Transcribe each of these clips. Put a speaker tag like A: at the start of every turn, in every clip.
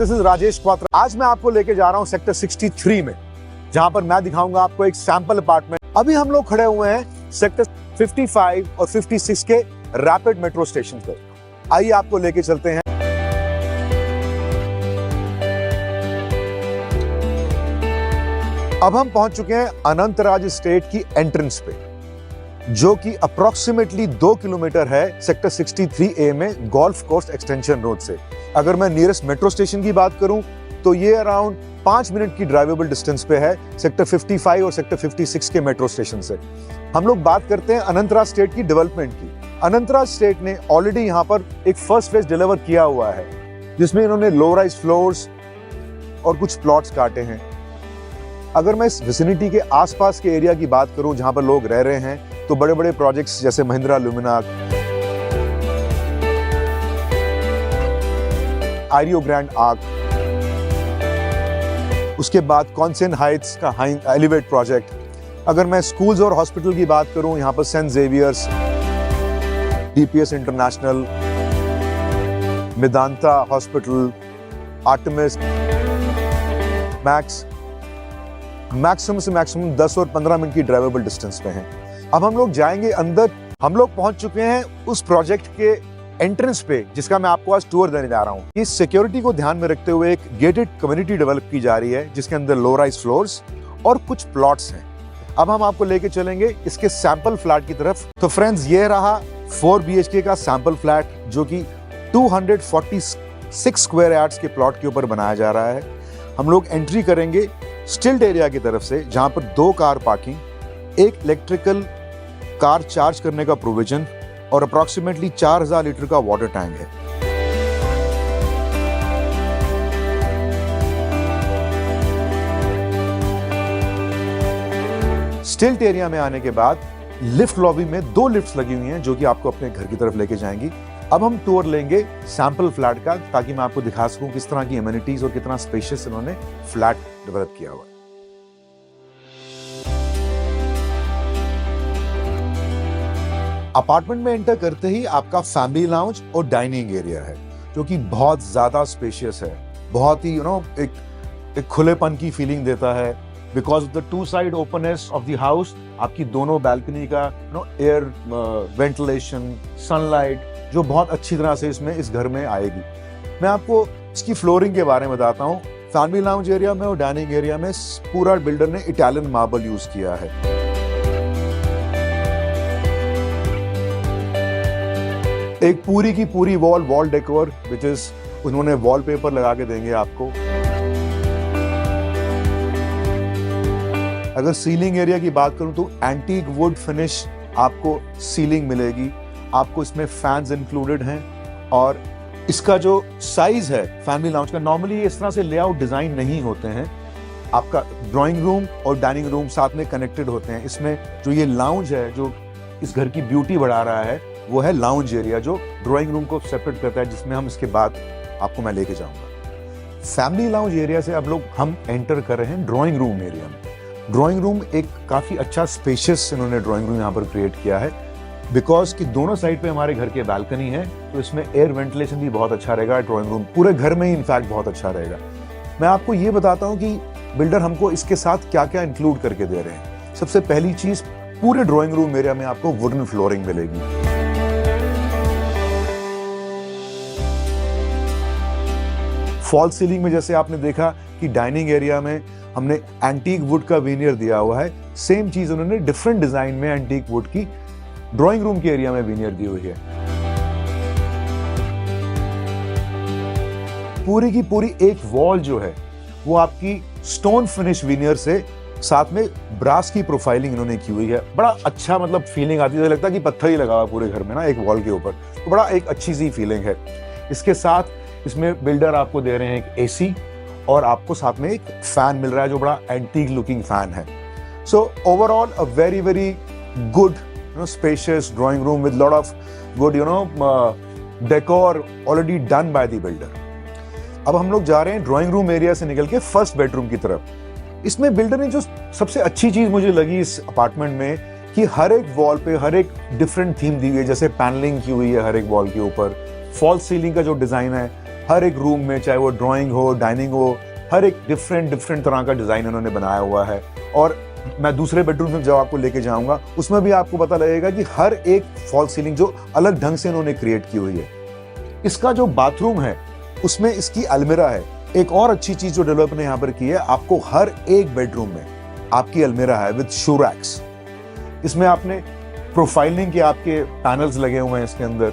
A: This is Rajesh Kwatra. आज मैं आपको लेके जा रहा हूं सेक्टर 63 में, जहां पर मैं दिखाऊंगा आपको एक सैंपल अपार्टमेंट। अभी हम लोग खड़े हुए हैं सेक्टर 55 और 56 के रैपिड मेट्रो स्टेशन पर। आइए आपको लेके चलते हैं। अब हम पहुंच चुके हैं अनंतराज स्टेट की एंट्रेंस पे, जो कि अप्रोक्सीमेटली 2 किलोमीटर है सेक्टर 63A में गोल्फ कोर्स एक्सटेंशन रोड से। अगर मैं नियरेस्ट मेट्रो स्टेशन की बात करूं तो ये अराउंड 5 मिनट की ड्राइवेबल डिस्टेंस पे है सेक्टर 55 और सेक्टर 56 के मेट्रो स्टेशन से। हम लोग बात करते हैं अनंतराज स्टेट की डेवलपमेंट की। अनंतराज स्टेट ने ऑलरेडी यहाँ पर एक फर्स्ट फेज डिलीवर किया हुआ है, जिसमें इन्होंने लो राइज फ्लोर्स और कुछ प्लॉट्स काटे हैं। अगर मैं इस विसिनिटी के आसपास के एरिया की बात करूं जहां पर लोग रह रहे हैं, तो बड़े बड़े प्रोजेक्ट्स जैसे महिंद्रा लुमिनार, आरियो ग्रैंड आर्क, उसके बाद कॉन्सेन हाइट्स का एलिवेट प्रोजेक्ट। अगर मैं स्कूल्स और हॉस्पिटल की बात करूं, यहां पर saint Xavier's, DPS international, Medanta hospital, Artemis, maximum से मैक्सिमम 10 और 15 मिनट की ड्राइवेबल डिस्टेंस पे हैं। अब हम लोग जाएंगे अंदर। हम लोग पहुंच चुके हैं उस प्रोजेक्ट के एंट्रेंस पे, जिसका मैं आपको आज टूर देने जा रहा हूं। इस सिक्योरिटी को ध्यान में रखते हुए एक गेटेड कम्युनिटी डेवलप की जा रही है, जिसके अंदर लो राइज फ्लोर्स और कुछ प्लॉट्स हैं। अब हम आपको लेके चलेंगे इसके सैंपल फ्लैट की तरफ। तो फ्रेंड्स, ये रहा 4 BHK का सैंपल फ्लैट, जो कि 246 स्क्वायर यार्ड्स के प्लॉट के ऊपर बनाया जा रहा है। हम लोग एंट्री करेंगे स्टिल्ट एरिया की तरफ से, जहां पर 2 कार पार्किंग, एक इलेक्ट्रिकल कार चार्ज करने का प्रोविजन और अप्रॉक्सीमेटली 4000 लीटर का वाटर टैंक है। स्टिल्ट एरिया में आने के बाद लिफ्ट लॉबी में 2 लिफ्ट्स लगी हुई हैं, जो कि आपको अपने घर की तरफ लेके जाएंगी। अब हम टूर लेंगे सैंपल फ्लैट का, ताकि मैं आपको दिखा सकूं किस तरह की एमिनिटीज और कितना स्पेशियस इन्होंने फ्लैट डेवलप किया हुआ है। अपार्टमेंट में एंटर करते ही आपका फैमिली लाउंज और डाइनिंग एरिया है, जो कि बहुत ज्यादा स्पेशियस है। बहुत ही एक खुलेपन की फीलिंग देता है। Because of the 2 side openness of the house, आपकी दोनों बैल्कनी का एयर वेंटिलेशन, सनलाइट जो बहुत अच्छी तरह से इस घर में आएगी। मैं आपको इसकी फ्लोरिंग के बारे में बताता हूँ। फैमिली लाउंज एरिया में और डाइनिंग एरिया में पूरा बिल्डर ने इटालियन मार्बल यूज किया है। एक पूरी की पूरी वॉल डेकोर, विच इज उन्होंने वॉलपेपर लगा के देंगे आपको। अगर सीलिंग एरिया की बात करूं तो एंटीक वुड फिनिश आपको सीलिंग मिलेगी। आपको इसमें फैंस इंक्लूडेड हैं, और इसका जो साइज है फैमिली लाउंज का, नॉर्मली इस तरह से लेआउट डिजाइन नहीं होते हैं। आपका ड्राइंग रूम और डाइनिंग रूम साथ में कनेक्टेड होते हैं। इसमें जो ये लाउंज है, जो इस घर की ब्यूटी बढ़ा रहा है, वो है लाउंज एरिया, जो ड्राइंग रूम को सेपरेट करता है, जिसमें हम इसके बाद आपको मैं लेके जाऊंगा। फैमिली लाउंज एरिया से अब लोग हम एंटर कर रहे हैं ड्राइंग रूम एरिया में। ड्राइंग रूम एक काफी अच्छा स्पेशियस इन्होंने ड्राइंग रूम यहाँ पर क्रिएट किया है, बिकॉज कि दोनों साइड पे हमारे घर के बालकनी है, तो इसमें एयर वेंटिलेशन भी बहुत अच्छा रहेगा। ड्राइंग रूम पूरे घर में ही इनफैक्ट बहुत अच्छा रहेगा। मैं आपको ये बताता हूँ कि बिल्डर हमको इसके साथ क्या क्या इंक्लूड करके दे रहे हैं। सबसे पहली चीज, पूरे ड्राइंग रूम एरिया में आपको वुडन फ्लोरिंग मिलेगी। फॉल सीलिंग में जैसे आपने देखा कि डाइनिंग एरिया में हमने एंटीक वुड का वीनियर दिया हुआ है, सेम चीज उन्होंने डिफरेंट डिजाइन में एंटीक वुड की ड्राइंग रूम के एरिया में वीनियर दी हुई है। पूरी की पूरी एक वॉल जो है वो आपकी स्टोन फिनिश वीनियर से, साथ में ब्रास की प्रोफाइलिंग इन्होंने की हुई है। बड़ा अच्छा फीलिंग आती है, लगता है कि पत्थर ही लगा हुआ पूरे घर में ना एक वॉल के ऊपर, तो बड़ा एक अच्छी सी फीलिंग है। इसके साथ इसमें बिल्डर आपको दे रहे हैं एक एसी, और आपको साथ में एक फैन मिल रहा है, जो बड़ा एंटीक लुकिंग फैन है। So overall a very very good spacious drawing room with lot of good decor already done by the builder. अब हम लोग जा रहे हैं ड्राइंग रूम एरिया से निकल के फर्स्ट बेडरूम की तरफ। इसमें बिल्डर ने जो सबसे अच्छी चीज मुझे लगी इस अपार्टमेंट में, कि हर एक वॉल पे हर एक डिफरेंट थीम दी हुई है। जैसे पैनलिंग की हुई है हर एक वॉल के ऊपर, फॉल्स सीलिंग का जो डिजाइन है, हर एक रूम में, चाहे वो ड्राइंग हो, डाइनिंग हो, हर एक डिफरेंट तरह का डिजाइन उन्होंने बनाया हुआ है। और मैं दूसरे बेडरूम में जब आपको लेके जाऊंगा उसमें भी आपको पता लगेगा कि हर एक फॉल सीलिंग जो अलग ढंग से इन्होंने क्रिएट की हुई है। इसका जो बाथरूम है उसमें इसकी अलमीरा है। एक और अच्छी चीज जो डेवलपर ने यहाँ पर की है, आपको हर एक बेडरूम में आपकी अलमीरा है विद शू रैक्स। इसमें आपने प्रोफाइलिंग के आपके पैनल्स लगे हुए हैं इसके अंदर,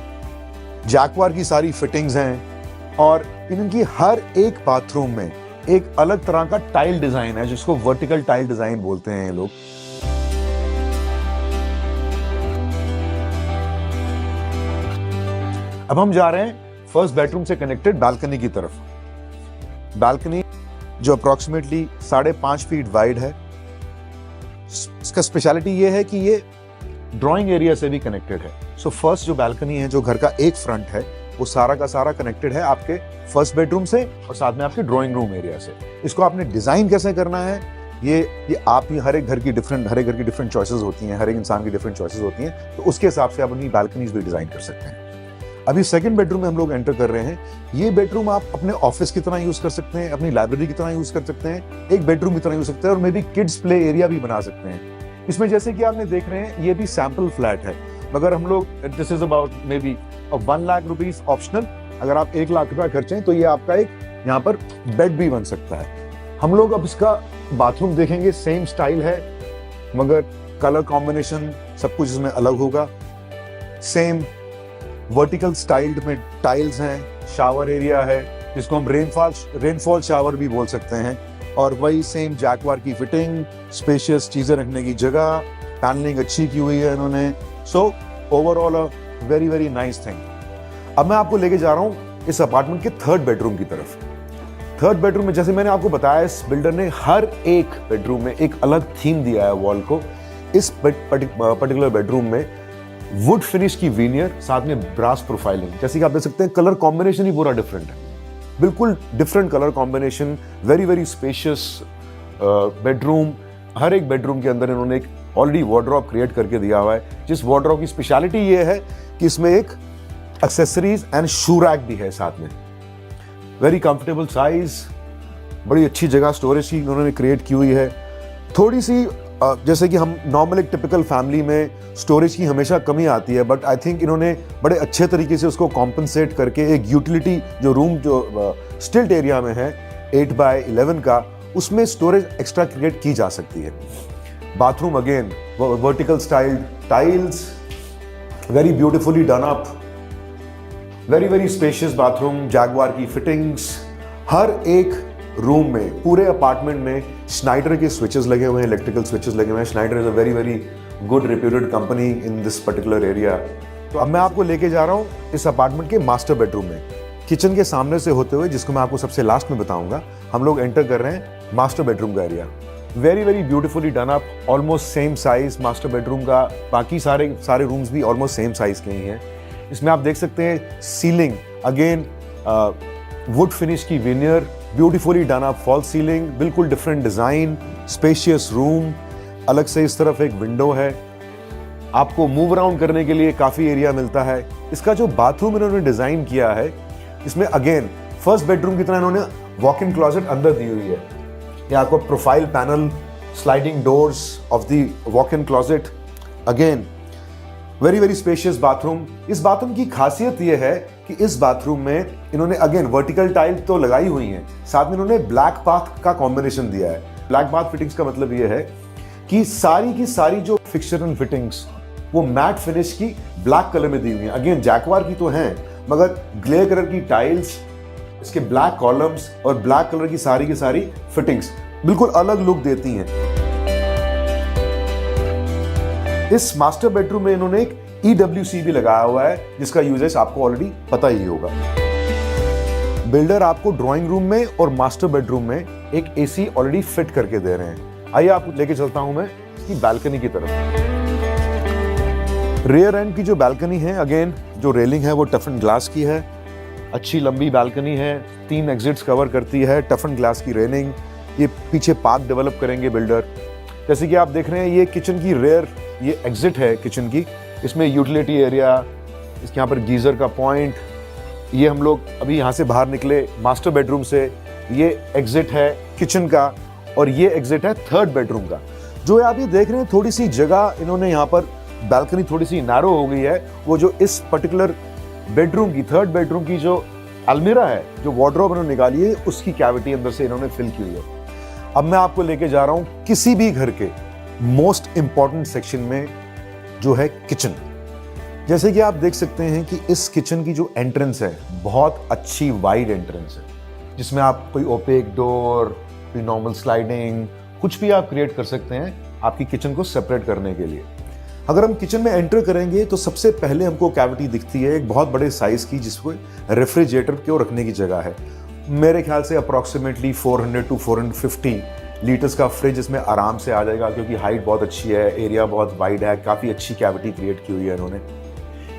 A: जैकवार की सारी फिटिंग्स हैं और इनकी हर एक बाथरूम में एक अलग तरह का टाइल डिजाइन है जिसको वर्टिकल टाइल डिजाइन बोलते हैं ये लोग। अब हम जा रहे हैं फर्स्ट बेडरूम से कनेक्टेड बालकनी की तरफ। बालकनी जो अप्रोक्सीमेटली 5.5 फीट वाइड है। इसका स्पेशलिटी ये है कि ये ड्राइंग एरिया से भी कनेक्टेड है। सो फर्स्ट जो बालकनी है, जो घर का एक फ्रंट है, वो सारा का सारा कनेक्टेड है आपके फर्स्ट बेडरूम से और साथ में आपके ड्राइंग रूम एरिया से। इसको आपने डिजाइन कैसे करना है, ये आप ही हर एक घर की डिफरेंट चॉइसेस होती हैं, हर एक इंसान की डिफरेंट चॉइसेस होती हैं, तो उसके हिसाब से आप अपनी बालकनीज भी डिजाइन कर सकते हैं। अभी सेकंड बेडरूम में हम लोग एंटर कर रहे हैं। ये बेडरूम आप अपने ऑफिस की तरह यूज कर सकते हैं, अपनी लाइब्रेरी की तरह यूज कर सकते हैं, एक बेडरूम की तरह यूज सकते हैं और may be kids play area भी बना सकते हैं। इसमें जैसे कि आपने देख रहे हैं, ये भी सैंपल फ्लैट है, मगर हम लोग this is about may be 1 lakh rupees optional. अगर आप 1 लाख रुपया खर्चें तो ये आपका एक यहाँ पर बेड भी बन सकता है। हम लोग अब इसका बाथरूम देखेंगे, सेम स्टाइल है मगर कलर कॉम्बिनेशन सब कुछ इसमें अलग होगा। सेम वर्टिकल स्टाइल्ड में टाइल्स हैं, शावर एरिया है जिसको हम रेनफॉल शावर भी बोल सकते हैं, और वही सेम जैकवार की फिटिंग, स्पेशियस चीजें रखने की जगह, पैनलिंग अच्छी की हुई है इन्होंने। सो ओवरऑल अ वेरी वेरी नाइस थिंग। अब मैं आपको लेके जा रहा हूं इस अपार्टमेंट के थर्ड बेडरूम की तरफ। थर्ड बेडरूम में जैसे मैंने आपको बताया, इस बिल्डर ने हर एक बेडरूम में एक अलग थीम दिया है वॉल को। इस पर्टिकुलर बेडरूम में वुड फिनिश की वीनियर, साथ में ब्रास प्रोफाइलिंग, जैसे कि आप देख सकते हैं कलर कॉम्बिनेशन ही पूरा डिफरेंट है, बिल्कुल different colour combination. Very very spacious bedroom. हर एक बेडरूम के अंदर इन्होंने एक ऑलरेडी वार्डरोब क्रिएट करके दिया हुआ है, जिस वार्डरोब की स्पेशलिटी ये है कि इसमें एक एक्सेसरीज एंड शू रैक भी है साथ में। वेरी कंफर्टेबल साइज, बड़ी अच्छी जगह स्टोरेज की इन्होंने क्रिएट की हुई है। थोड़ी सी जैसे कि हम नॉर्मल एक टिपिकल फैमिली में स्टोरेज की हमेशा कमी आती है, बट आई थिंक इन्होंने बड़े अच्छे तरीके से उसको कॉम्पनसेट करके एक यूटिलिटी जो रूम जो स्टिल्ट एरिया में है 8x11 का, उसमें स्टोरेज एक्स्ट्रा क्रिएट की जा सकती है। Bathroom again vertical styled tiles, very beautifully done up, very very spacious bathroom, Jaguar की फिटिंग्स। हर एक रूम में, पूरे अपार्टमेंट में स्नाइडर के स्विचेस लगे हुए हैं, इलेक्ट्रिकल स्विचेस लगे हुए हैं। Snyder is a very very good reputed company in this particular area. तो अब मैं आपको लेके जा रहा हूँ इस अपार्टमेंट के मास्टर बेडरूम में। किचन के सामने से होते हुए, जिसको मैं आपको सबसे लास्ट में बताऊंगा, हम लोग एंटर कर रहे हैं मास्टर बेडरूम का area. Very very beautifully done up, almost same size master bedroom का। बाकी सारे रूम्स भी ऑलमोस्ट सेम साइज के ही हैं। इसमें आप देख सकते हैं सीलिंग अगेन वुड फिनिश की veneer, beautifully done up fall ceiling, बिल्कुल डिफरेंट डिजाइन, स्पेशियस रूम। अलग से इस तरफ एक विंडो है, आपको मूव अराउंड करने के लिए काफी एरिया मिलता है। इसका जो बाथरूम इन्होंने डिजाइन किया है, इसमें अगेन फर्स्ट बेडरूम की तरह इन्होंने वॉक इन क्लोजेट अंदर दी हुई है। ये आपको profile panel, sliding doors of the walk in closet. Again very very spacious bathroom. इस बाथरूम की खासियत यह है कि इस बाथरूम में इन्होंने अगेन वर्टिकल टाइल तो लगाई हुई हैं, साथ में इन्होंने ब्लैक पाथ का कॉम्बिनेशन दिया है। ब्लैक पाथ फिटिंग्स का मतलब यह है कि सारी की सारी जो फिक्सचर एंड फिटिंग्स वो मैट फिनिश की ब्लैक कलर में दी हुई हैं। अगेन जैकवार की तो हैं, मगर ग्ले कलर की टाइल्स, इसके ब्लैक कॉलम्स और ब्लैक कलर की सारी फिटिंग्स बिल्कुल अलग लुक देती हैं। इस मास्टर बेडरूम में इन्होंने एक EWC भी लगाया हुआ है, जिसका यूजेस आपको ऑलरेडी पता ही होगा। बिल्डर आपको ड्राइंग रूम में और मास्टर बेडरूम में एक AC ऑलरेडी फिट करके दे रहे हैं। आइए आपको लेके चलता हूं मैं इसकी बालकनी की तरफ। रेयर एंड की जो बालकनी है, अगेन जो रेलिंग है वो टफन ग्लास की है। अच्छी लंबी बालकनी है, 3 एग्जिट्स कवर करती है, टफन ग्लास की रेलिंग। ये पीछे पार्क डेवलप करेंगे बिल्डर। जैसे कि आप देख रहे हैं, ये किचन की रेयर ये एग्जिट है किचन की। इसमें यूटिलिटी एरिया, इसके यहाँ पर गीजर का पॉइंट, ये हम लोग अभी यहाँ से बाहर निकले मास्टर बेडरूम से, ये एग्जिट है किचन का और ये एग्जिट है थर्ड बेडरूम का। जो आप ये देख रहे हैं थोड़ी सी जगह इन्होंने यहाँ पर, बैल्कनी थोड़ी सी नैरो हो गई है, वो जो इस पर्टिकुलर बेडरूम की, थर्ड बेडरूम की जो अलमीरा है, जो वार्डरोब इन्होंने निकाली है, उसकी कैविटी अंदर से इन्होंने फिल की हुई है। अब मैं आपको लेके जा रहा हूं किसी भी घर के मोस्ट इंपॉर्टेंट सेक्शन में, जो है किचन। जैसे कि आप देख सकते हैं कि इस किचन की जो एंट्रेंस है बहुत अच्छी वाइड एंट्रेंस है, जिसमें आप कोई ओपेक डोर, कोई नॉर्मल स्लाइडिंग, कुछ भी आप क्रिएट कर सकते हैं आपकी किचन को सेपरेट करने के लिए। अगर हम किचन में एंटर करेंगे तो सबसे पहले हमको कैविटी दिखती है एक बहुत बड़े साइज की, जिसको रेफ्रिजरेटर को रखने की जगह है। मेरे ख्याल से अप्रॉक्सीमेटली 400 to 450 लीटर्स का फ्रिज इसमें आराम से आ जाएगा, क्योंकि हाइट बहुत अच्छी है, एरिया बहुत वाइड है, काफ़ी अच्छी कैविटी क्रिएट की हुई है इन्होंने।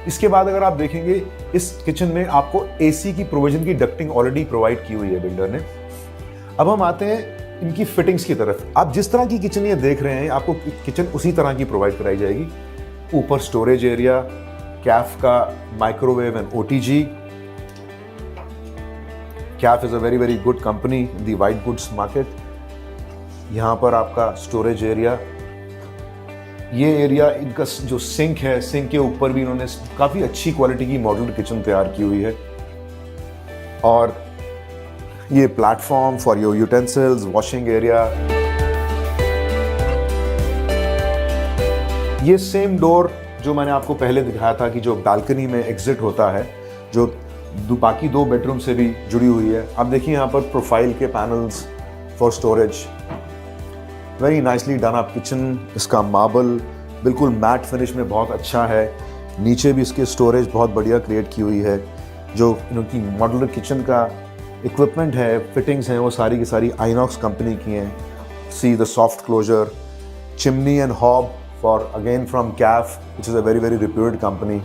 A: इसके बाद अगर आप देखेंगे इस किचन में आपको एसी की प्रोविजन की डक्टिंग ऑलरेडी प्रोवाइड की हुई है बिल्डर ने। अब हम आते हैं इनकी फिटिंग्स की तरफ। आप जिस तरह की किचन ये देख रहे हैं, आपको किचन उसी तरह की प्रोवाइड कराई जाएगी। ऊपर स्टोरेज एरिया, कैफ का microwave and OTG. Kaif is a very very good company in the white goods market. यहाँ पर आपका स्टोरेज एरिया, ये एरिया इनका जो सिंक है, सिंक के ऊपर भी इन्होंने काफ़ी अच्छी क्वालिटी की मॉड्यूलर किचन तैयार की हुई है। और ये platform for your utensils, washing area. ये सेम डोर जो मैंने आपको पहले दिखाया था कि जो बालकनी में एग्जिट होता है, जो बाकी दो बेडरूम से भी जुड़ी हुई है। आप देखिए यहाँ पर प्रोफाइल के panels for storage, very nicely done up kitchen. इसका मार्बल बिल्कुल मैट फिनिश में बहुत अच्छा है। नीचे भी इसके स्टोरेज बहुत बढ़िया क्रिएट की हुई है। जो इनकी मॉड्यूलर किचन का इक्विपमेंट है, फिटिंग्स हैं, वो सारी की सारी आइनॉक्स कंपनी की हैं। See the soft closer, chimney and hob for again from Kaff, which is a very very reputed company.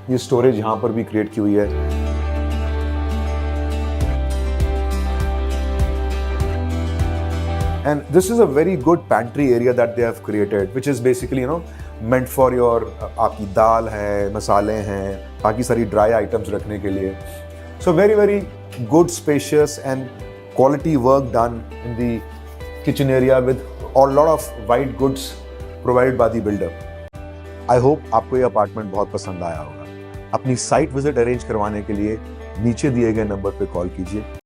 A: ये स्टोरेज यहाँ पर भी क्रिएट की हुई है। And this is a very good pantry area that they have created, which is basically meant for your आपकी दाल है, मसाले हैं, बाकी सारी ड्राई आइटम्स रखने के लिए। So very very good, spacious and quality work done in the kitchen area with a lot of white goods provided by the builder. I hope आपको ये अपार्टमेंट बहुत पसंद आया होगा। अपनी साइट विजिट अरेंज करवाने के लिए नीचे दिए गए नंबर पे कॉल कीजिए।